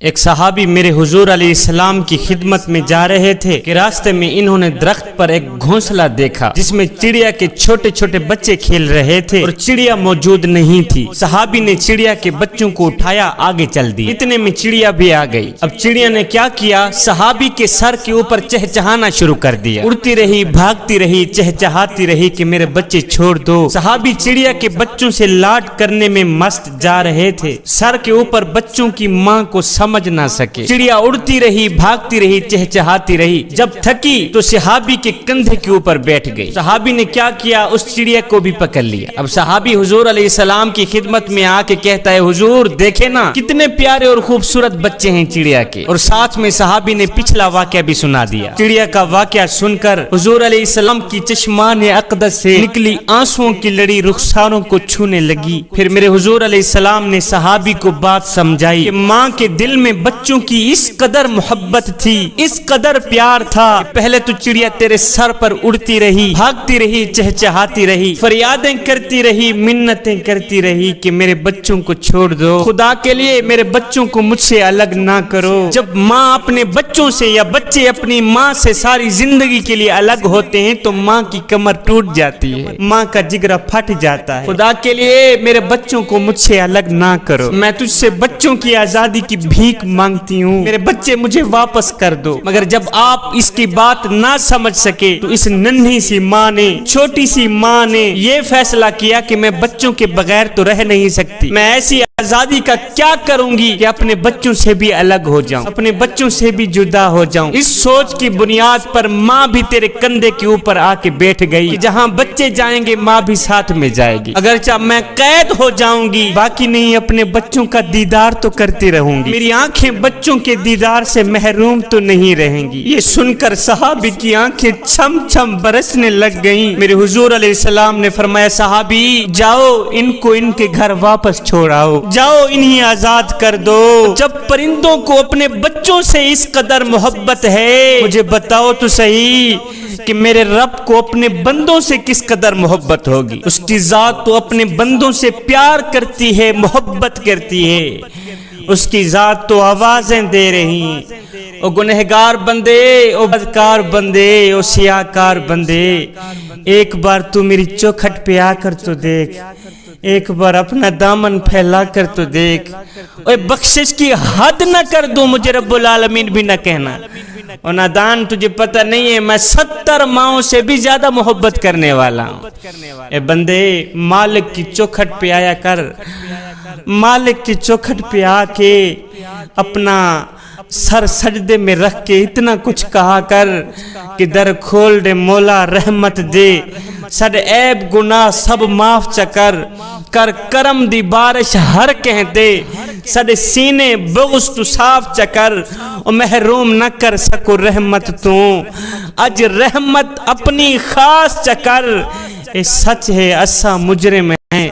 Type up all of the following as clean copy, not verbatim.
ایک صحابی میرے حضور علیہ السلام کی خدمت میں جا رہے تھے کہ راستے میں انہوں نے درخت پر ایک گھونسلہ دیکھا جس میں چڑیا کے چھوٹے چھوٹے بچے کھیل رہے تھے اور چڑیا موجود نہیں تھی۔ صحابی نے چڑیا کے بچوں کو اٹھایا، آگے چل دی، اتنے میں چڑیا بھی آ گئی۔ اب چڑیا نے کیا کیا، صحابی کے سر کے اوپر چہچہانا شروع کر دیا، اڑتی رہی، بھاگتی رہی، چہچہاتی رہی کہ میرے بچے چھوڑ دو۔ صحابی چڑیا کے بچوں سے لاڈ کرنے میں مست جا رہے تھے، سر کے اوپر بچوں کی ماں کو سمجھ نہ سکے۔ چڑیا اڑتی رہی، بھاگتی رہی، چہچہاتی رہی، جب تھکی تو صحابی کے کندھے کے اوپر بیٹھ گئی۔ صحابی نے کیا کیا، اس چڑیا کو بھی پکڑ لیا۔ اب صحابی حضور علیہ السلام کی خدمت میں آ کے کہتا ہے، حضور دیکھے نا کتنے پیارے اور خوبصورت بچے ہیں چڑیا کے، اور ساتھ میں صحابی نے پچھلا واقعہ بھی سنا دیا۔ چڑیا کا واقعہ سن کر حضور علیہ السلام کی چشمان اقدس سے نکلی آنسوؤں کی لڑی رخساروں کو چھونے لگی۔ پھر میرے حضور علیہ السلام نے صحابی کو بات سمجھائی کہ ماں کے دل میں بچوں کی اس قدر محبت تھی، اس قدر پیار تھا کہ پہلے تو چڑیا تیرے سر پر اڑتی رہی، بھاگتی رہی، چہچہاتی رہی، فریادیں کرتی رہی، منتیں کرتی رہی کہ میرے بچوں کو چھوڑ دو، خدا کے لیے میرے بچوں کو مجھ سے الگ نہ کرو۔ جب ماں اپنے بچوں سے یا بچے اپنی ماں سے ساری زندگی کے لیے الگ ہوتے ہیں تو ماں کی کمر ٹوٹ جاتی ہے، ماں کا جگرا پھٹ جاتا ہے۔ خدا کے لیے میرے بچوں کو مجھ سے الگ نہ کرو، میں تجھ سے بچوں کی آزادی کی بھیک مانگتی ہوں، میرے بچے مجھے واپس کر دو۔ مگر جب آپ اس کی بات نہ سمجھ سکے تو اس ننھی سی ماں نے، چھوٹی سی ماں نے یہ فیصلہ کیا کہ میں بچوں کے بغیر تو رہ نہیں سکتی، میں ایسی آزادی کا کیا کروں گی کہ اپنے بچوں سے بھی الگ ہو جاؤں، اپنے بچوں سے بھی جدا ہو جاؤں۔ اس سوچ کی بنیاد پر ماں بھی تیرے کندھے کے اوپر آ کے بیٹھ گئی کہ جہاں بچے جائیں گے ماں بھی ساتھ میں جائے گی، اگرچہ میں قید ہو جاؤں گی باقی نہیں اپنے بچوں کا دیدار تو کرتی رہوں گی، میری آنکھیں بچوں کے دیدار سے محروم تو نہیں رہیں گی۔ یہ سن کر صحابی کی آنکھیں چھم چھم برسنے لگ گئیں۔ میرے حضور علیہ السلام نے فرمایا، صحابی جاؤ ان کو ان کے گھر واپس چھوڑاؤ، جاؤ انہیں آزاد کر دو۔ جب پرندوں کو اپنے بچوں سے اس قدر محبت ہے، مجھے بتاؤ تو صحیح کہ میرے رب کو اپنے بندوں سے کس قدر محبت ہوگی۔ اس کی ذات تو اپنے بندوں سے پیار کرتی ہے، محبت کرتی ہے، اس کی ذات تو آوازیں دے رہی ہیں، او گنہگار بندے، او بدکار بندے، او سیاہکار بندے، ایک بار تو میری چوکھٹ پہ آ کر تو دیکھ، ایک بار اپنا دامن پھیلا کر تو دیکھ، اوے بخشش کی حد نہ کر دوں، مجھے رب العالمین بھی نہ کہنا۔ اور نادان تجھے پتہ نہیں ہے میں 70 ماؤں سے بھی زیادہ محبت کرنے والا ہوں۔ اے بندے مالک کی چوکھٹ پہ آیا کر، مالک کی چوکھٹ پہ آ کے اپنا سر سجدے میں رکھ کے اتنا کچھ کہا کر کہ در کھول دے مولا رحمت دے، سڈ عیب گناہ سب معاف چکر، کر کرم دی بارش ہر کہہ دے، سڈ سینے بغض تو صاف چکر، اور محروم نہ کر سکو رحمت تو، اج رحمت اپنی خاص چکر، اے سچ ہے اسا مجرم ہیں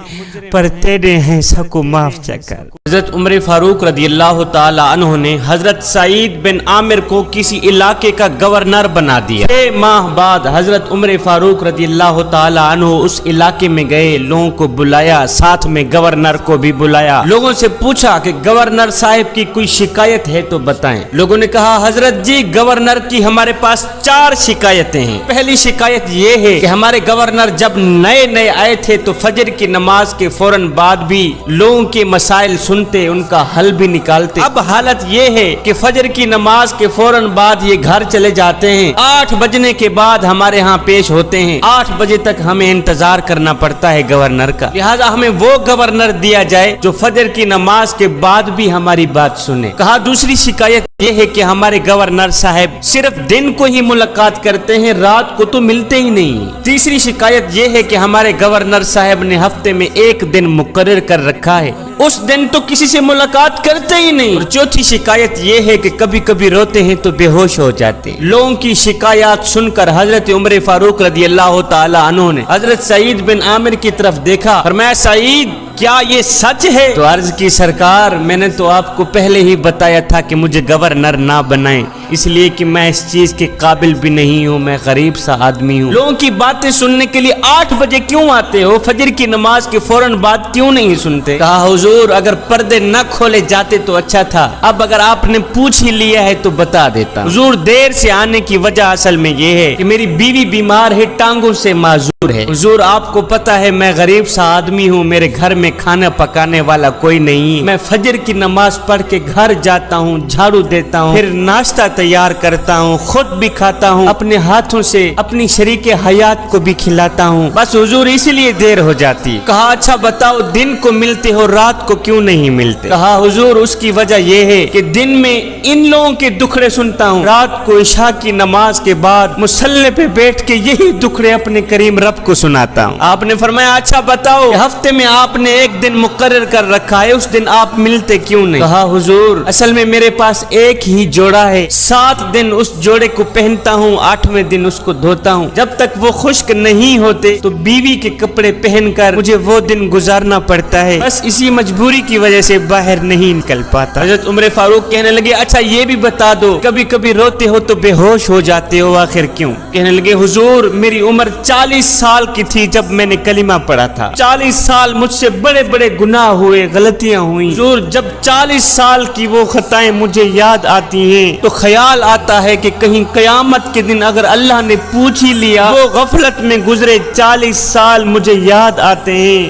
پر تیرے ہیں سکو معاف چکر۔ حضرت عمر فاروق رضی اللہ تعالی عنہ نے حضرت سعید بن عامر کو کسی علاقے کا گورنر بنا دیا۔ 6 ماہ بعد حضرت عمر فاروق رضی اللہ تعالی عنہ اس علاقے میں گئے، لوگوں کو بلایا، ساتھ میں گورنر کو بھی بلایا، لوگوں سے پوچھا کہ گورنر صاحب کی کوئی شکایت ہے تو بتائیں۔ لوگوں نے کہا حضرت جی گورنر کی ہمارے پاس 4 شکایتیں ہیں۔ پہلی شکایت یہ ہے کہ ہمارے گورنر جب نئے آئے تھے تو فجر کی نماز کے فوراً بعد بھی لوگوں کے مسائل سنتے، ان کا حل بھی نکالتے۔ اب حالت یہ ہے کہ فجر کی نماز کے فوراً بعد یہ گھر چلے جاتے ہیں، 8 بجنے کے بعد ہمارے ہاں پیش ہوتے ہیں، 8 بجے تک ہمیں انتظار کرنا پڑتا ہے گورنر کا، لہذا ہمیں وہ گورنر دیا جائے جو فجر کی نماز کے بعد بھی ہماری بات سنے۔ کہا دوسری شکایت یہ ہے کہ ہمارے گورنر صاحب صرف دن کو ہی ملاقات کرتے ہیں، رات کو تو ملتے ہی نہیں۔ تیسری شکایت یہ ہے کہ ہمارے گورنر صاحب نے ہفتے میں 1 دن مقرر کر رکھا ہے، اس دن تو کسی سے ملاقات کرتے ہی نہیں۔ اور چوتھی شکایت یہ ہے کہ کبھی کبھی روتے ہیں تو بے ہوش ہو جاتے ہیں۔ لوگوں کی شکایات سن کر حضرت عمر فاروق رضی اللہ تعالی عنہ نے حضرت سعید بن عامر کی طرف دیکھا، فرمایا سعید کیا یہ سچ ہے؟ تو عرض کی سرکار میں نے تو آپ کو پہلے ہی بتایا تھا کہ مجھے گورنر نہ بنائیں، اس لیے کہ میں اس چیز کے قابل بھی نہیں ہوں، میں غریب سا آدمی ہوں۔ لوگوں کی باتیں سننے کے لیے 8 بجے کیوں آتے ہو؟ فجر کی نماز کے فوراً بعد کیوں نہیں سنتے؟ کہا حضور اگر پردے نہ کھولے جاتے تو اچھا تھا، اب اگر آپ نے پوچھ ہی لیا ہے تو بتا دیتا۔ حضور دیر سے آنے کی وجہ اصل میں یہ ہے کہ میری بیوی بیمار ہے، ٹانگوں سے معذور ہے۔ حضور آپ کو پتا ہے میں غریب سا آدمی ہوں، میرے گھر میں کھانا پکانے والا کوئی نہیں، میں فجر کی نماز پڑھ کے گھر جاتا ہوں، جھاڑو دیتا ہوں، پھر ناشتہ تیار کرتا ہوں، خود بھی کھاتا ہوں، اپنے ہاتھوں سے اپنی شریک حیات کو بھی کھلاتا ہوں، بس حضور اسی لیے دیر ہو جاتی۔ کہا اچھا بتاؤ دن کو ملتے ہو رات کو کیوں نہیں ملتے؟ کہا حضور اس کی وجہ یہ ہے کہ دن میں ان لوگوں کے دکھڑے سنتا ہوں، رات کو عشاء کی نماز کے بعد مصلی پہ بیٹھ کے یہی دکھڑے اپنے کریم رب کو سناتا ہوں۔ آپ نے فرمایا اچھا بتاؤ ہفتے میں آپ نے ایک دن مقرر کر رکھا ہے، اس دن آپ ملتے کیوں نہیں؟ کہا حضور اصل میں میرے پاس ایک ہی جوڑا ہے، 7 دن اس جوڑے کو پہنتا ہوں، 8ویں دن اس کو دھوتا ہوں، جب تک وہ خشک نہیں ہوتے تو بیوی کے کپڑے پہن کر مجھے وہ دن گزارنا پڑتا ہے، بس اسی مجبوری کی وجہ سے باہر نہیں نکل پاتا۔ حضرت عمر فاروق کہنے لگے اچھا یہ بھی بتا دو کبھی کبھی روتے ہو تو بے ہوش ہو جاتے ہو آخر کیوں؟ کہنے لگے حضور میری عمر 40 سال کی تھی جب میں نے کلمہ پڑھا تھا، 40 سال مجھ سے بڑے بڑے گناہ ہوئے، غلطیاں ہوئیں، حضور جب 40 سال کی وہ خطائیں مجھے یاد آتی ہیں تو خیال آتا ہے کہ کہیں قیامت کے دن اگر اللہ نے پوچھ ہی لیا وہ غفلت میں گزرے 40 سال مجھے یاد آتے ہیں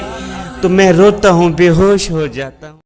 تو میں روتا ہوں، بے ہوش ہو جاتا ہوں۔